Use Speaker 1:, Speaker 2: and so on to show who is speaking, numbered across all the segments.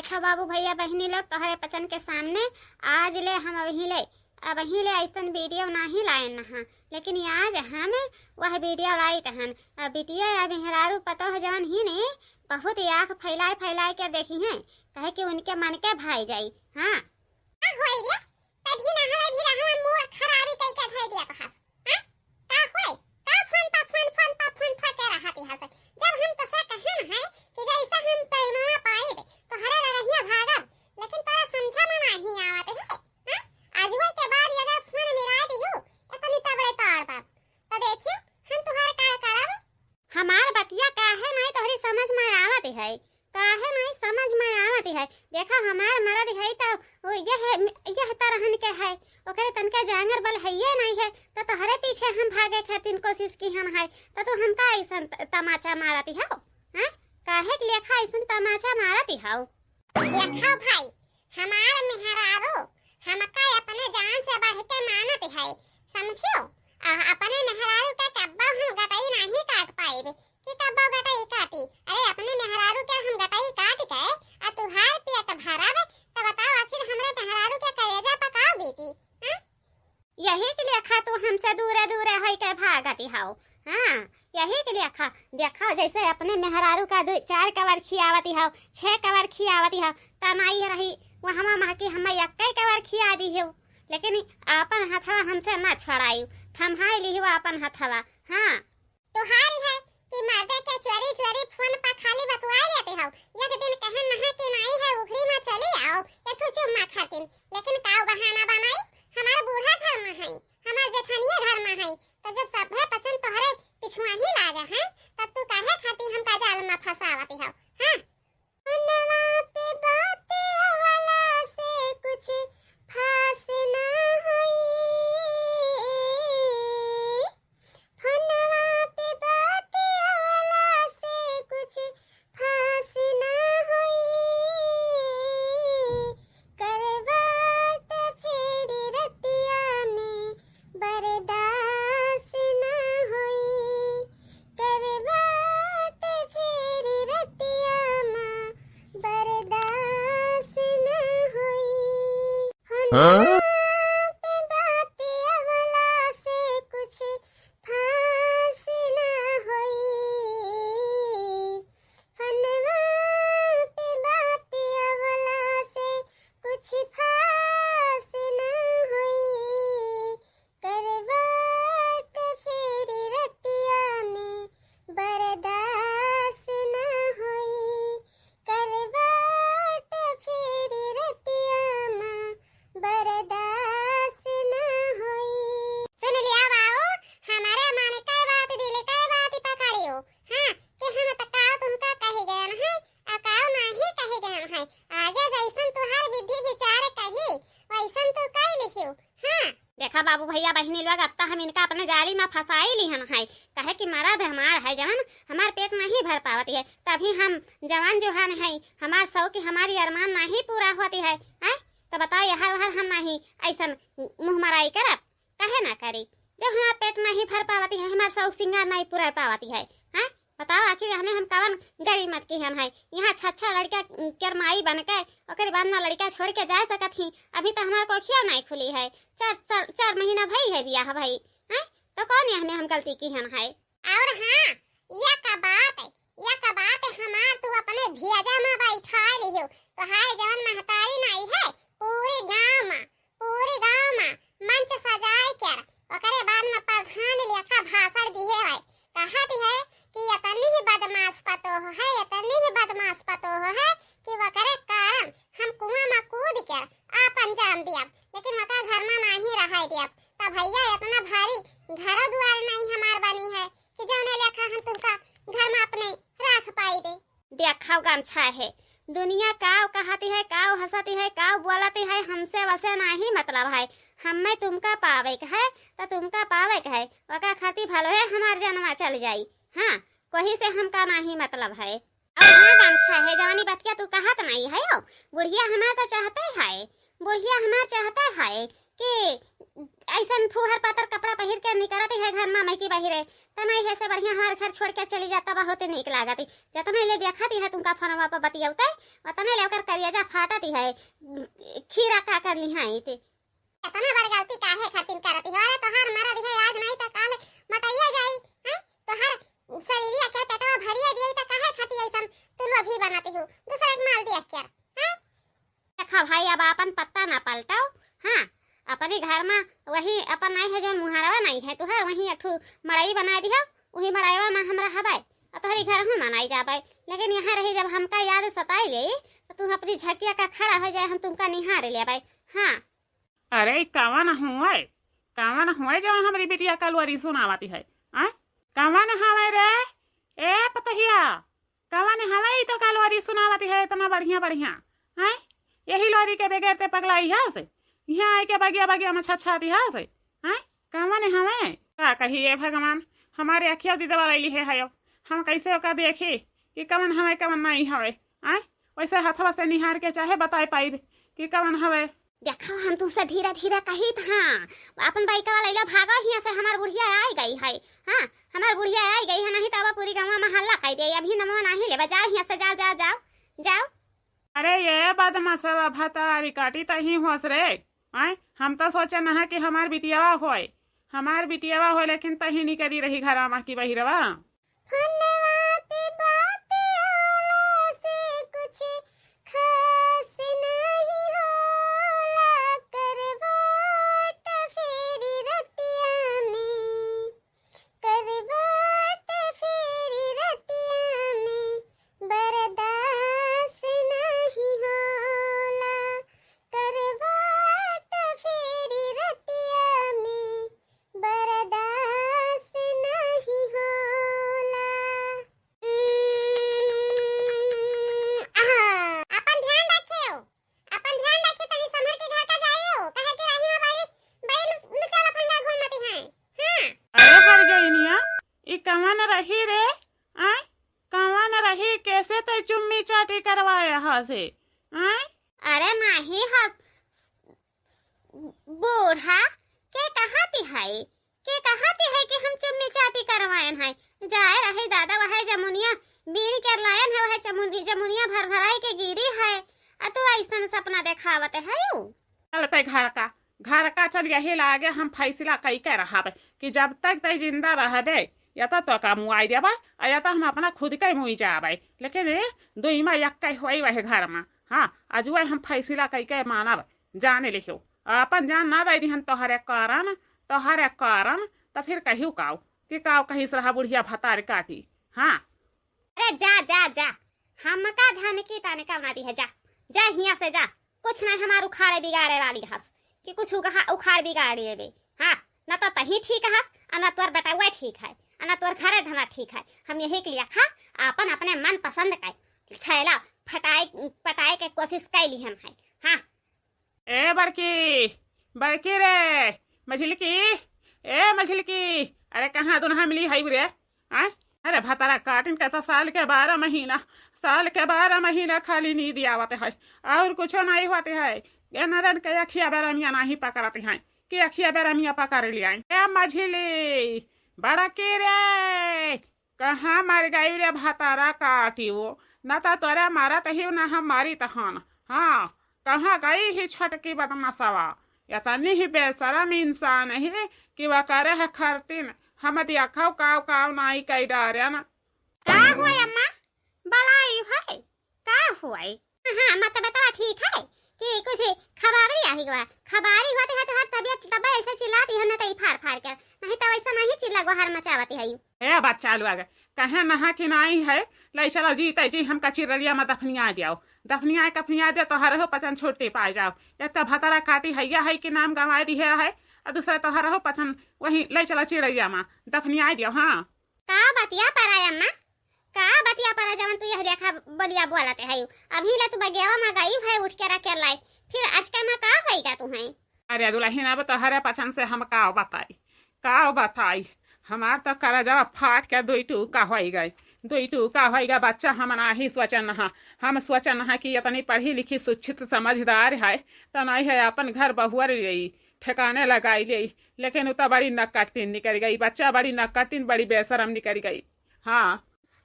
Speaker 1: देखो बाबू भैया बहनी लोग तोहरे पचन के सामने आज ले हम अभी ले ऐसा वीडियो नहीं लाए नहा, लेकिन आज हम वह वीडियो लाई तहन बिटिया अभी हेरारू पतो है जवन ही ने बहुत आँख फैलाए के देखी है कहे कि उनके मन के भाई जाई। हाँ होई रे तभी ना हवे भी रहवा मोर खराबी कई के धई दिया तो हां का होई का फोन के रहती है जब हम तो से कहन है कि जैसा हम पैमा पाए तो हरे रहिया भागब, लेकिन तारा समझा में नहीं आवत है। हां आज होई के बाद अगर फोन मिला दियो इतनी तबड़े तार बाप तो देखियो हम तुहार का करब। हमार बतिया काहे नहीं तोहरी समझ में आवत है, काहे नहीं समझ में आवत है। देखा हमार मरद है तो यह तरहन के है ओकरे तनका जांगर बल है ये नहीं है तो तोहरे पीछे हम भागे खातिर कोशिश की हम है तो हमका ऐसन तमाचा मारती हो। हां काहे के लेखा ऐसन तमाचा मारती हो। देखो भाई हमार मेहरारो हमका अपने जान से बढ़ के मानत है, समझियो। अपने मेहरारू के कब्बा हम गटाई नहीं काट पाएबे कि कब्बा गटाई काटी। अरे अपने मेहरारू के हम गटाई काट के आ तुहार पेट भरावे तो बताओ आखिर हमरा मेहरारू के कलेजा पकाओ बेटी। हां यही के लेखा तू हमसे दूरे होई के भागती हो। हां यही के लेखा देखो जैसे अपने मेहरारू का 4 कवर खियावती हो 6 कवर खियावती हो तनाई रही वहां मां की हम एक कवर खिया दी हो, लेकिन अपन हथवा हमसे ना छड़ाई थमहाई ली हो अपन हथवा। हां तुहारी है कि मर्दे के चोरी फोन पर खाली बतवाई लेते हो। एक दिन कहन नहा के नाई है उखरी में चली आओ ये तो चुम्मा खातिन, लेकिन काऊ बहाना बनाई हमारा बूढ़ा घर में है हमार जेठनिया घर में है तो जब सब है पचन तोहरे पिछुआ ही लागे है तब तू काहे खाती हमका जाल में फसावती हो। हां उन्नवा पे बाते वाला से कुछ खास ना होई, उन्नवा पे बाते वाला से कुछ खास ना होई, करवाट फेरी रतिया में बर्दाश्त ना होई, करवाट फेरी रतिया में बर्दाश्त ना होई। हाँ? पे बाते वाला से कुछ खास ना होई, हनवा पे बाते वाला से कुछ खास ना होई, करवाट फेरी रतिया में बर्दाश्त ना होई, करवाट फेरी रतिया में बर्दाश्त ना होई। सुन लिया बाओ हमारे माने काय बात दिले काय बात पकड़ियो। हां कि हम तकाओ तुमका कहे गए न है अकाओ नहीं कहे गए है, आगे जैसन तुहार विधि विचार कही वैसन तू कह लिहियो। हां देखा बाबू भैया बहनी लोग अब तो हम इनका अपने जाली में फसाई ली हन है कहे कि मर्द हमार है जवन हमार पेट नहीं भर पावती है तभी हम जवान जोहान है हमार सौ की हमारी अरमान नहीं पूरा होती है। हैं तो बताओ यहाँ वहाँ हम नहीं ऐसा मुँह मराई करब कहे ना करी जब हमारा पेट नहीं भर पावती है हमारा शौक सिंगार नहीं पूरा पावती है। हैं बताओ आखिर हमें हम कवन गरीब मत की हम है यहाँ अच्छा लड़का करमाई बन के ओकर बाद ना लड़का छोड़ के जा सकत ही। अभी तो हमारे कोखिया नहीं खुली है 4 महीना भई है बियाह भई। हैं तो कौन है हमें हम गलती की हम है। और हाँ ये का बात हमार तू अपने भेजा में बैठा लियो तो हाय जवन महतारी नहीं है पूरे गांव में मंच सजाए कर ओकरे बाद में प्रधान लेखा भाषण दिए है कहती है कि इतनी ही बदमाश पतो है कि वकरे कारण हम कुआं में कूद कर आपन जान दिया, लेकिन वका घर में नहीं रह दिया तब भैया इतना भारी घर द्वार नहीं हमार बनी है कि जौने लेखा हम तुमका घर में अपने रख पाई दे। देखा गमछा है दुनिया काव कहती है काव हंसती है काव बोलती है हमसे वैसे नहीं मतलब है हमें तुमका पावे के है तो तुमका पावे के है वका खाती भलो है हमार जन्मा चल जाई। हाँ कोई से हमका नहीं मतलब है। और हाँ गमछा है जवानी बतिया तू कहत नहीं है बुढ़िया हमारा तो चाहते है कि ऐसन फुहर पातर कपड़ा पहिर के निकलत है घर में मैं की बहिरे त नहीं है से बढ़िया हमारे घर छोड़ के चली जाता होते निक लागत जतने ले देखती है तुमका फोनवा पर बतियौते उतने लेकर करियाजा फाटती है खीरा का कर ली है इते इतना बड़ गलती काहे खातिर करती हो अरे तोहार मरा दिहे आज नहीं त काल मटाइए जाई हैं तोहार शरीरिया के पेटवा भरिए दिए त काहे खाती ऐसन तू लोभी बनाती हो दूसरा एक माल दिया क्या हैं देखा भाई अब अपन पत्ता ना पलटाओ हां अपने घर में वही अपन नहीं है जो मुहारवा नहीं है तो है वही एक मड़ाई बना दिया वही मड़ाईवा में हमरा हवाई तोहरी घर हम मनाई जाबे लेकिन यहाँ रही जब हमका याद सताई ले तो तू अपनी झकिया का खड़ा हो जाए हम तुमका निहार ले भाई हाँ
Speaker 2: अरे कावन हुए जो हमारी बिटिया कलवरी सुनावती है कावन हवे रे ए पतहिया कावन हवे तो कलवरी सुनावती है इतना बढ़िया बढ़िया हैं यही लोरी के बगैर ते पगलाई है से यहाँ आके बगिया बगिया में छछाती है से हैं कावन हवे का कहिए भगवान हमारे अखिया दी दवा ली है हम कैसे ओका देखी कि कवन हवे कवन नहीं हवे वैसे हथवा से निहार के चाहे बताए पाई कि कवन हवे
Speaker 1: देखो हम तुमसे धीरे धीरे कही था अपन बाइक वाला इला भागा हिया से हमार बुढ़िया आई गई है हाँ हमार बुढ़िया आई गई है नहीं तो पूरी गाँव में हल्ला कर दे अभी नमो नहीं ले जाओ हिया से जाओ जाओ जाओ जाओ
Speaker 2: अरे ये बदमाश भतारी काटी तही होस रे हम तो सोचे न कि हमार बिटियावा हो लेकिन तही नहीं करी रही घर में की बहिरवा कैसे तो चुम्मी चाटी करवाया हसे
Speaker 1: अरे नहीं हस बूढ़ा के कहती है कि हम चुम्मी चाटी करवायन है जाए रहे दादा वह जमुनिया बीन कर लायन है वह जमुनिया भर भराई के गिरी है तू ऐसा सपना देखावत है
Speaker 2: चलते घर का चल यही लागे हम फैसला कई के रहा कि जब तक तय जिंदा रहे या तो का मुआई देबा या तो हम अपना खुद के मुई जाबे लेकिन दुई में एक हुई वह घर में हाँ आज वह हम फैसला कई के मानब जाने लिखो अपन जान ना दे हम तोहरे कारण तो फिर कहू काऊ कि काऊ कहीं से रहा बुढ़िया भतार काटी हाँ
Speaker 1: अरे जा जा जा हमका धमकी ताने का मारी है जा जा हिया से जा कुछ नहीं हमार उखाड़े बिगाड़े वाली हस कि कुछ उखाड़ बिगाड़ लेबे हाँ न तो तही ठीक हस न तोर बेटा वह ठीक है न तोर घरे धना ठीक है हम यही के लिए खा अपन अपने मन पसंद का छैला पटाए के कोशिश कैली हम है हाँ
Speaker 2: ए बड़की रे मछली की अरे कहाँ दुनहा मिली है रे अरे भतारा काटिन का तो साल के 12 महीना खाली नींद आवत है और कुछ नहीं होते है नरन के अखिया बेरमिया नहीं पकड़ते हैं कि अखिया बेरमिया पकड़ लिया ए मछली बड़ा के रे कहाँ मर गई रे भतारा काटी वो न तो तोरा मारा तही न हम मारी तहन हाँ कहाँ गई ही छटकी बदमाशवा इतनी ही बेशरम इंसान है कि वह करे है खरतीन हम दिया खाओ काव नाई कई डारे ना
Speaker 1: का हुआ अम्मा बलाई है का हुआ हाँ मत बता ठीक है कि कुछ खबारी आई हुआ खबारी होते है तो हर तबीयत तब ऐसे चिल्लाती है ना तो फाड़ कर नहीं तो ऐसा नहीं चिल्ला गुहार मचावती है
Speaker 2: ए बच्चा लोग कहे नहा कि नहीं है ले चलो जीते जी हम चिरलिया में दफनिया दे तो हर हो पचन छोड़ते पाए जाओ एक तो भतारा काटी है कि नाम गंवा दी है और दूसरा तो हर हो पचन वही ले चलो चिड़ैया में दफनिया दियो हाँ
Speaker 1: का बतिया पर अम्मा का बतिया पर जवन तू यह रेखा बलिया बोलते है अभी ले तू बगियावा में गई है उठ के रख लाई फिर आज का में का होएगा तू है
Speaker 2: अरे दुल्हन अब तो हरे पचन से हम का बताई हमार तो करजवा फाट के दुई टूका होएगा बच्चा हम नहीं हम सोचन कि इतनी पढ़ी लिखी शिक्षित समझदार है तो नहीं है अपन घर बहुअर रही ठिकाने लगाई ले, लेकिन उतना बड़ी नक काटतीन निकल गई, बच्चा बड़ी नक काटतीन बड़ी बेशरम निकल गई। हाँ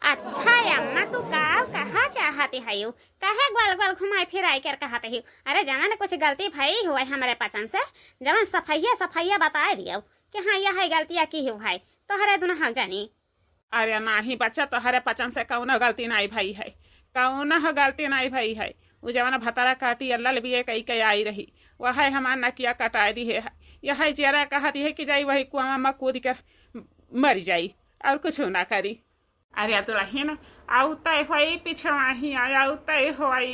Speaker 1: अच्छा अम्मा तू कहाँ चाहती है यू काहे गोल गोल घुमाई फिराई कर कहते ही? अरे जवन कुछ गलती भई हुआ हमारे पचन से जवन सफैया बताए दियो कि हाँ यह गलतियाँ की हुआ है तो हरे दुनहा जानी।
Speaker 2: अरे नाही बच्चा, तोहरे पचन से कौनो गलती नहीं भई है, कौनो गलती नहीं भई है। वो जवाना भतारा काटी अल्लाह भी कई कई आई रही, वह हमार नकिया कटाई दी है। यह जरा कहती है कि जाई वही कुआं में कूद कर मर जाई और कुछ ना करी। अरे दुल्हन आउत हुई पिछवा ही आउत हुई,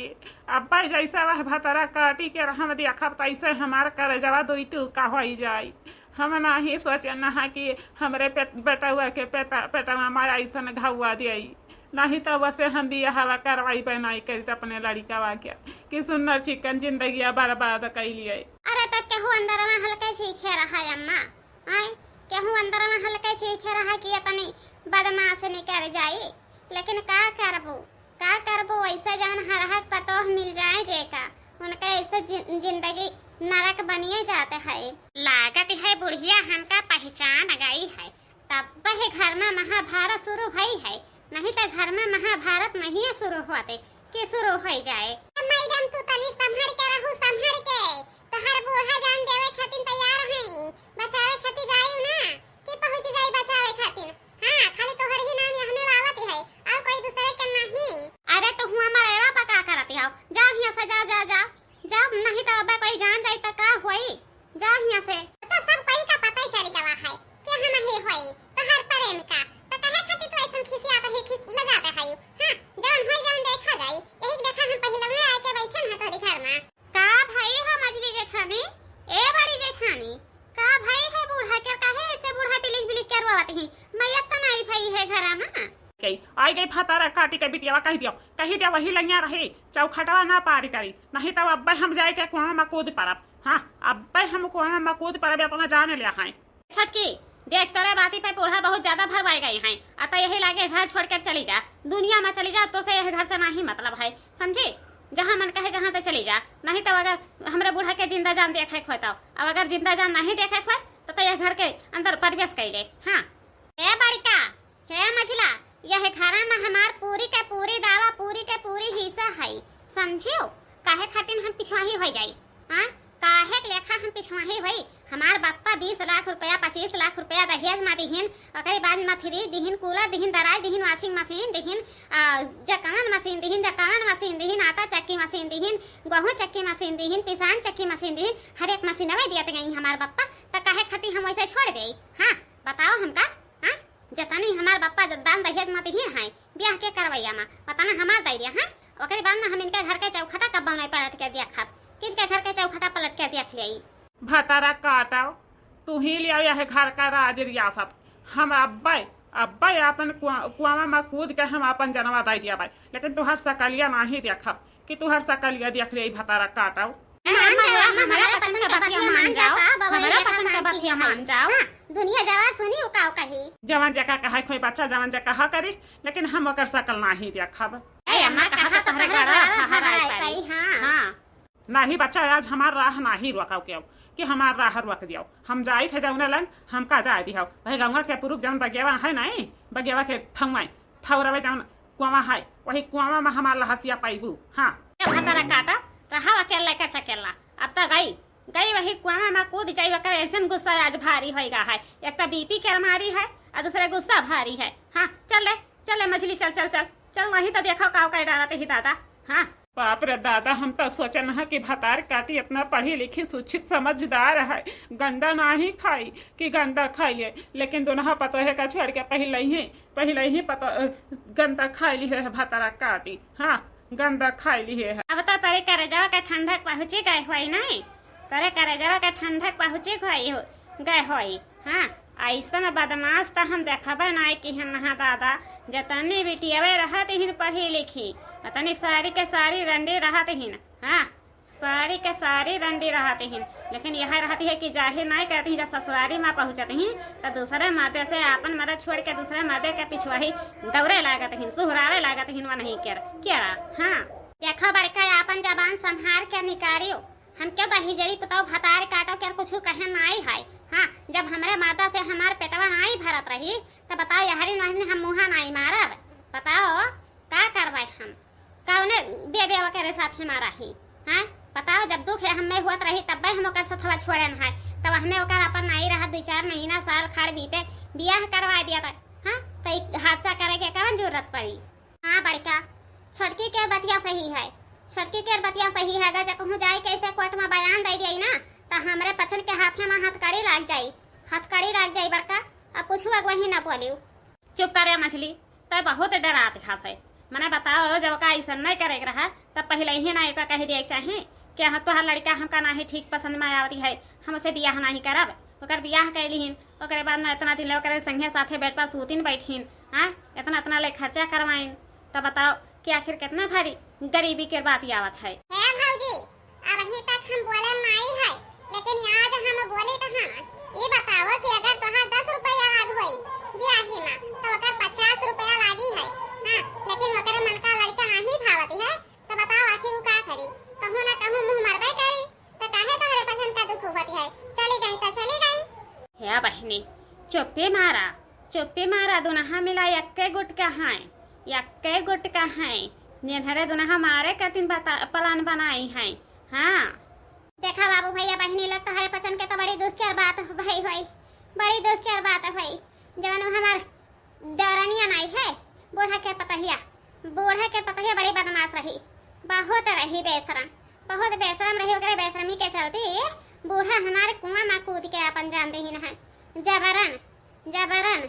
Speaker 2: अब्बा जैसा वह भतारा काटी के हम देखब तैसे हमार कर जवा दुई टूका हो जाई। हम नहीं सोचे ना कि हमरे बेटुआ के पेटवा में ऐसा घावा दियाई, नहीं तो वैसे हम भी हवा कार्रवाई बनाई करी अपने लड़का के कि सुंदर चिकन जिंदगी बर्बाद कैलिए।
Speaker 1: अरे तब केहू अंदर में हल्के चीखे रहा है अम्मा, आए केहू अंदर में हल्के चीखे रहा कि अपनी बदमाश निकल जाई, लेकिन का करबो ऐसे जवन हर पतो मिल जाए जेका उनका ऐसे जिंदगी नरक बनिए जाते है। लागत है बुढ़िया हमका पहचान गई है, तब वह घर में महाभारत शुरू भई है, नहीं तो घर में महाभारत नहीं शुरू होते कि शुरू हो जाए। मैडम तू तनी संभर के रहू, संभर के तो हर बूढ़ा जान देवे खातिर तैयार है, बचावे खातिर जाई ना कि पहुंच जाई बचावे खातिर। हां खाली तोहर ही नाम यहने लावती है और कोई दूसरे के नहीं। अरे तो हुआ मरेवा पका करती हो, जाओ यहां से जाओ नहीं तो अब कोई जान जाए तो का होई, जाओ यहां से। तो सब कोई का पता ही चली गवा है कि हम ही होई तो हर प्रेम का तो कहे खातिर तो ऐसा खिसियाता है खिस लगाता है। हां जान होई जान देखा जाई, यही देखा हम पहले में आके बैठे हैं तो घर में का भाई हम मजली जेठानी ए बड़ी जेठानी का भाई है बूढ़ा के काहे ऐसे बूढ़ा बिलिक करवाती है, मैया तो नहीं भई है घर में
Speaker 2: कई आई गई भतारा काटी के बिटिया कह दिया वही लंगिया रही चौखटवा ना पारी करी, नहीं तो अब हम जाए के कुआं में कूद परब। हाँ अब हम कुआं में कूद परब अपना जाने लिया है।
Speaker 1: छटकी देख तेरे बाती पे बूढ़ा बहुत ज्यादा भरवाए गए हैं, अतः यही लागे घर छोड़कर चली जा, दुनिया में चली जा तो से यह घर से नहीं मतलब है, समझे? जहाँ मन कहे जहाँ तो चली जा, नहीं तो अगर हमारे बूढ़ा के जिंदा जान देखे खोए तो अब अगर जिंदा जान नहीं देखे खोए तो यह घर के अंदर प्रवेश कर ले। हाँ हे बालिका हे मझला, यह घर में हमार पूरी के पूरी दावा पूरी के पूरी हिस्सा है, समझियो? काहे खातिर हम पिछवाही हो जाई, हाँ काहे लेखा हम पिछवाही होई? हमार बापा 20 लाख रुपया 25 लाख रुपया दहेज में दिहिन, ओकरे बाद में फ्रिज दिहिन, कूलर दिहिन, दराज दिहिन, वाशिंग मशीन दिहिन, जकान मशीन दिहिन, आटा चक्की मशीन दिहिन, गेहूं चक्की मशीन दिहिन, पिसान चक्की मशीन दिहिन, हर एक मशीन वे दियत गई हमार बापा, तो काहे खातिर हम वैसे छोड़ देई? हाँ बताओ हमका, हाँ जतनी हमार बापा दान दहेज में दिहिन है ब्याह के करवैया में पता ना हमार दे दिया। हाँ ओकरे बाद में हम इनके घर के चौखटा कब बनाई पलट के देखा, किनके घर के चौखटा पलट के देख लिया।
Speaker 2: भतारा काटाओ तू ही लिया यह घर का राज रियासत, हम अब्बा अपन कुआं में कूद के हम अपन जनवा दे दिया भाई, लेकिन तुहर सकलिया नहीं देखब कि तुहर सकलिया देख लिया भतारा काटाओ।
Speaker 1: दुनिया जवान सुनी उकाओ कही
Speaker 2: जवान जका कहे कोई बच्चा जवान जका कहा करी, लेकिन हम ओकर सकल नहीं देखब। नहीं बच्चा आज हमार राह नहीं रोकाओ के कि हमार राह रोक दियो, हम जाई थे जौने लन हमका जाए दियो वही गंगा के पुरुष जौन बगेवा है नहीं बगेवा के ठंगवाई ठौरवे जौन कुआं है वही कुआं में हमार लहसिया पाइबू। हाँ
Speaker 1: भतारा काटा रहा अकेला का चकेला, अब तो गई वही कुआं में कूद जाई, ऐसा गुस्सा आज भारी होगा है, एक तो बीपी के मारी है और दूसरे गुस्सा भारी है। हाँ चल मछली चल वही तो देखो काव कर डालते ही दादा। हाँ
Speaker 2: बाप रे दादा, हम तो सोचन है कि भतार काटी इतना पढ़ी लिखी शिक्षित समझदार है, गंदा नहीं खाई कि गंदा खाइए, लेकिन दोनों पतो है का छोड़ के पहले ही पतो गंदा खाई ली है भतारा काटी। हाँ गंदा खाई ली है।
Speaker 1: अब तो तेरे करेजवा का ठंडक पहुँचे गए हुई नहीं, तेरे करेजवा का ठंडक पहुँचे गए हुई। हाँ ऐसा बदमाश तो हम देखबे नहीं कि हम नहा दादा जतनी बिटियावे रहते ही पढ़ी लिखी तनी सारी के सारी रंडी रहते ही। हाँ सारी के सारी रंडी रहते ही, लेकिन यह रहती है कि जाहिर नहीं करती ही, जब ससुरारी में पहुँचते ही तो दूसरे माते से अपन मदद छोड़ के दूसरे माते के पिछवाही दौड़े लागत ही सुहरावे लागत ही, वह नहीं क्या। हाँ देखो बड़का अपन जबान संभार के निकालियो, हम क्यों दही जड़ी बताओ भतार काटो क्या कुछ कहे नाई है। हाँ, जब हमारे माता से हमार पेटवा नाई भरत रही तो बताओ यहरी नहीं हम मुहा नाई मारब। बताओ का करवाए हम कौने बेबे के साथ हमारा ही। हाँ बताओ, जब दुख है हमें हुआ रही तब हम ओकर सथवा छोड़े न है, तब हमें ओकर अपन नाई रहा 2-4 महीना साल खार बीते बियाह करवा दिया था। हाँ तो हादसा करे के कौन जरूरत पड़ी। हाँ बड़का छोटकी के बतिया सही है, छोटकी के बतिया सही है। अगर कहूँ जाए कैसे कोर्ट में बयान दे दिया ना तो हमारे पचन के हाथे में हथकड़ी लग जाई, हथकड़ी लग जाई बड़का। अब कुछ वही ना बोलियो।
Speaker 2: चुप करे मछली, तो बहुत डरात खासे। मने बताओ जब का ऐसा नहीं करे रहा तब पहले ही ना एक कह दिए चाहिए कि हाँ तोहार लड़का हमका नहीं ठीक पसंद में आवती है, हम उसे बियाह नहीं करब। ओकर बियाह कैलिहिन, ओकरे बाद में इतना दिन ओकरे संगे साथे बेड पर सूतिन बैठिन। हाँ इतना ले खर्चा करवाइन, तब बताओ कि आखिर कितना भारी गरीबी के बात आवत है।
Speaker 1: हे भौजी, अभी तक हम बोले नहीं है, लेकिन आज हम बोले कहां। ये बताओ कि अगर तोहार 10 रुपया लाग होई बियाही में तो ओकर 50 रुपया लागी है। हां लेकिन ओकरे मन का लड़का नहीं भावती है, तो बताओ आखिर का करी। कहूं ना कहूं मुंह मरबे करी, तो काहे तोहरे पसंद का दुख होती है। चली गई तो चली गई।
Speaker 2: हे बहनी चुप्पे मारा दुनहा मिला यक्के गुट का है, यक्के गुट का है जिन्हरे दुनहा मारे कतिन प्लान बनाई है। हाँ
Speaker 1: देखा बाबू भैया बहनी लोग तोहरे पसंद के तो बड़ी दुख की बात भाई भाई, बड़ी दुख की बात है भाई। जवन हमार डरनिया नहीं है बूढ़ा के पतहिया बड़ी बदमाश रही, बहुत रही बेशरम, बहुत बेशरम रही। ओकरे बेशरमी के चलते बूढ़ा हमारे कुआं में कूद के अपन जान दे ही न है। जबरन